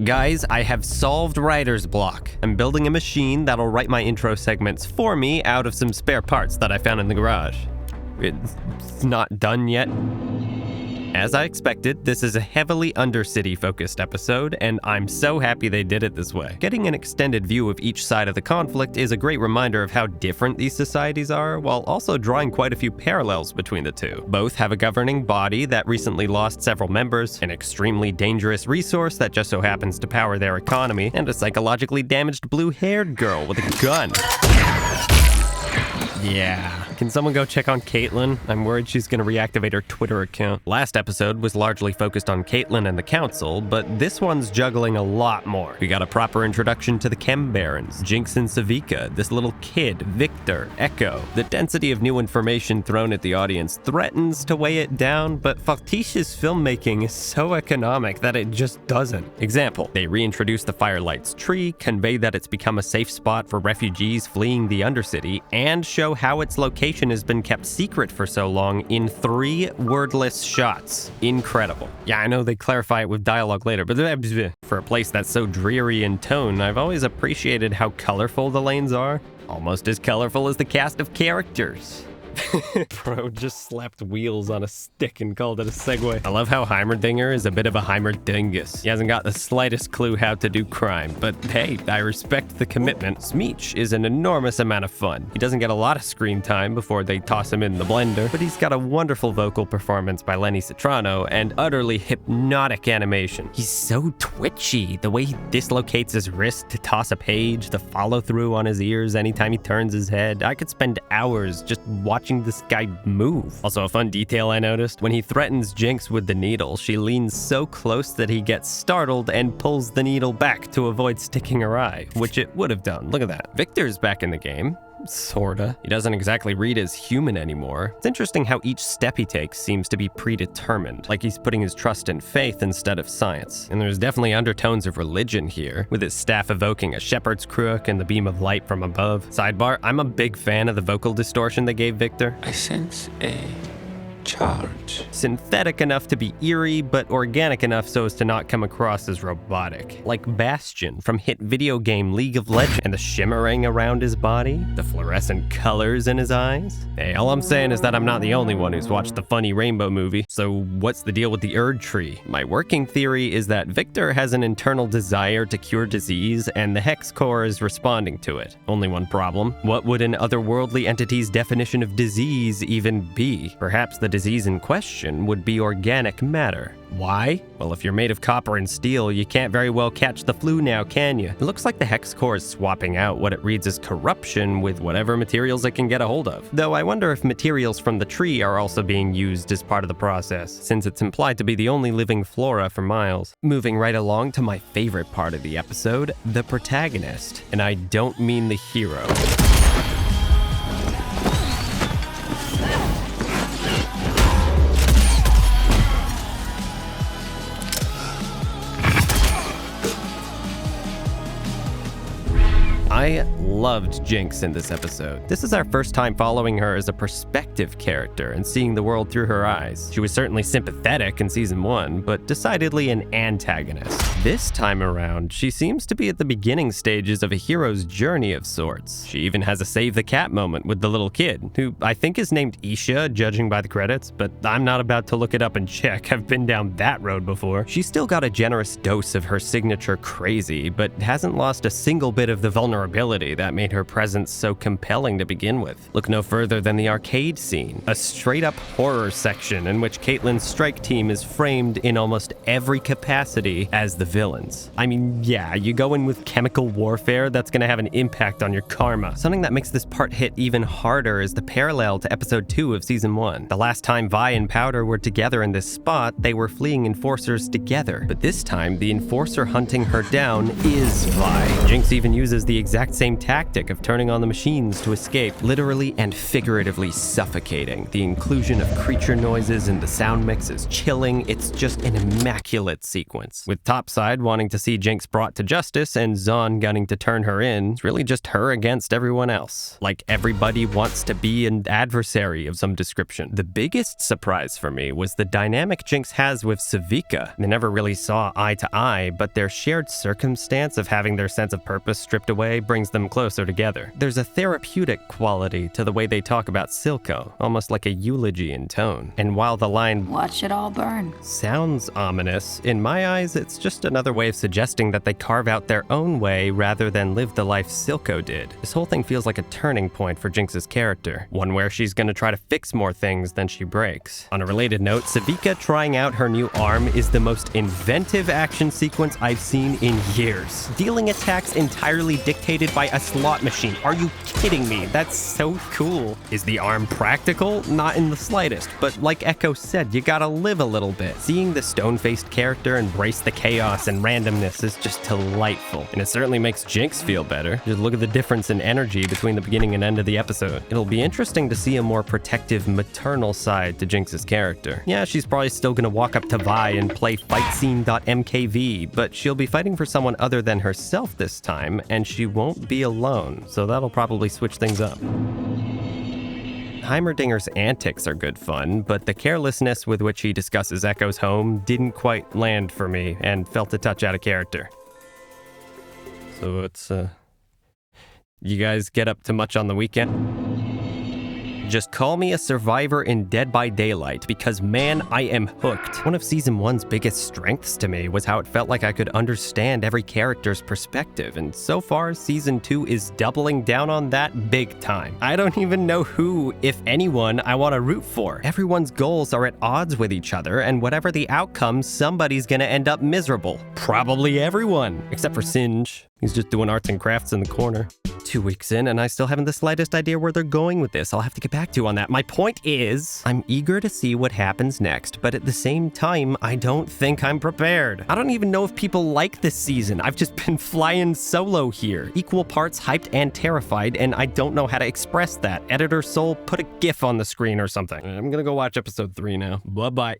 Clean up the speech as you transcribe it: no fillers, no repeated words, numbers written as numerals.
Guys, I have solved writer's block. I'm building a machine that'll write my intro segments for me out of some spare parts that I found in the garage. It's not done yet. As I expected, this is a heavily Undercity-focused episode, and I'm so happy they did it this way. Getting an extended view of each side of the conflict is a great reminder of how different these societies are, while also drawing quite a few parallels between the two. Both have a governing body that recently lost several members, an extremely dangerous resource that just so happens to power their economy, and a psychologically damaged blue-haired girl with a gun. Yeah. Can someone go check on Caitlyn? I'm worried she's gonna reactivate her Twitter account. Last episode was largely focused on Caitlyn and the Council, but this one's juggling a lot more. We got a proper introduction to the Chem Barons, Jinx and Savika, this little kid, Victor, Echo. The density of new information thrown at the audience threatens to weigh it down, but Factitious filmmaking is so economic that it just doesn't. Example, they reintroduce the Firelight's tree, convey that it's become a safe spot for refugees fleeing the Undercity, and show how its location has been kept secret for so long in 3 wordless shots. Incredible. Yeah, I know they clarify it with dialogue later, but for a place that's so dreary in tone, I've always appreciated how colorful the lanes are. Almost as colorful as the cast of characters. Bro just slapped wheels on a stick and called it a segue. I love how Heimerdinger is a bit of a Heimerdingus. He hasn't got the slightest clue how to do crime, but hey, I respect the commitment. Smeech is an enormous amount of fun. He doesn't get a lot of screen time before they toss him in the blender, but he's got a wonderful vocal performance by Lenny Citrano and utterly hypnotic animation. He's so twitchy. The way he dislocates his wrist to toss a page, the follow through on his ears anytime he turns his head. I could spend hours just watching this guy move. Also, a fun detail I noticed, when he threatens Jinx with the needle, she leans so close that he gets startled and pulls the needle back to avoid sticking her eye, which it would have done. Look at that. Victor's back in the game. Sorta. He doesn't exactly read as human anymore. It's interesting how each step he takes seems to be predetermined, like he's putting his trust in faith instead of science. And there's definitely undertones of religion here, with his staff evoking a shepherd's crook and the beam of light from above. Sidebar, I'm a big fan of the vocal distortion they gave Victor. I sense a charge. Synthetic enough to be eerie, but organic enough so as to not come across as robotic. Like Bastion from hit video game League of Legends, and the shimmering around his body, the fluorescent colors in his eyes. Hey, all I'm saying is that I'm not the only one who's watched the funny Rainbow movie, so what's the deal with the Erd tree? My working theory is that Victor has an internal desire to cure disease, and the Hex Core is responding to it. Only one problem. What would an otherworldly entity's definition of disease even be? Perhaps the disease in question would be organic matter. Why? Well, if you're made of copper and steel, you can't very well catch the flu now, can you? It looks like the Hex Core is swapping out what it reads as corruption with whatever materials it can get a hold of. Though I wonder if materials from the tree are also being used as part of the process, since it's implied to be the only living flora for miles. Moving right along to my favorite part of the episode, the protagonist. And I don't mean the hero. I loved Jinx in this episode. This is our first time following her as a perspective character and seeing the world through her eyes. She was certainly sympathetic in season 1, but decidedly an antagonist. This time around, she seems to be at the beginning stages of a hero's journey of sorts. She even has a save the cat moment with the little kid, who I think is named Isha, judging by the credits, but I'm not about to look it up and check. I've been down that road before. She's still got a generous dose of her signature crazy, but hasn't lost a single bit of the vulnerability that made her presence so compelling to begin with. Look no further than the arcade scene, a straight-up horror section in which Caitlyn's strike team is framed in almost every capacity as the villains. I mean, yeah, you go in with chemical warfare, that's gonna have an impact on your karma. Something that makes this part hit even harder is the parallel to episode 2 of season 1. The last time Vi and Powder were together in this spot, they were fleeing enforcers together. But this time, the enforcer hunting her down is Vi. Jinx even uses the exact exact same tactic of turning on the machines to escape, literally and figuratively suffocating. The inclusion of creature noises in the sound mix is chilling. It's just an immaculate sequence. With Topside wanting to see Jinx brought to justice and Zaun gunning to turn her in, it's really just her against everyone else. Like everybody wants to be an adversary of some description. The biggest surprise for me was the dynamic Jinx has with Savika. They never really saw eye to eye, but their shared circumstance of having their sense of purpose stripped away brings them closer together. There's a therapeutic quality to the way they talk about Silco, almost like a eulogy in tone. And while the line "Watch it all burn" sounds ominous, in my eyes it's just another way of suggesting that they carve out their own way rather than live the life Silco did. This whole thing feels like a turning point for Jinx's character, one where she's gonna try to fix more things than she breaks. On a related note, Savika trying out her new arm is the most inventive action sequence I've seen in years. Dealing attacks entirely dictated by a slot machine. Are you kidding me? That's so cool. Is the arm practical? Not in the slightest, but like Echo said, you gotta live a little bit. Seeing the stone-faced character embrace the chaos and randomness is just delightful, and it certainly makes Jinx feel better. Just look at the difference in energy between the beginning and end of the episode. It'll be interesting to see a more protective, maternal side to Jinx's character. Yeah, she's probably still gonna walk up to Vi and play fightscene.mkv, but she'll be fighting for someone other than herself this time, and she won't be alone, so that'll probably switch things up. Heimerdinger's antics are good fun, but the carelessness with which he discusses Echo's home didn't quite land for me and felt a touch out of character. So it's, you guys get up to much on the weekend? Just call me a survivor in Dead by Daylight, because man, I am hooked. One of Season 1's biggest strengths to me was how it felt like I could understand every character's perspective, and so far, Season 2 is doubling down on that big time. I don't even know who, if anyone, I want to root for. Everyone's goals are at odds with each other, and whatever the outcome, somebody's gonna end up miserable. Probably everyone, except for Singe. He's just doing arts and crafts in the corner. 2 weeks in, and I still haven't the slightest idea where they're going with this. I'll have to get back to you on that. My point is, I'm eager to see what happens next, but at the same time, I don't think I'm prepared. I don't even know if people like this season. I've just been flying solo here. Equal parts hyped and terrified, and I don't know how to express that. Editor Soul, put a GIF on the screen or something. I'm gonna go watch episode 3 now. Bye-bye.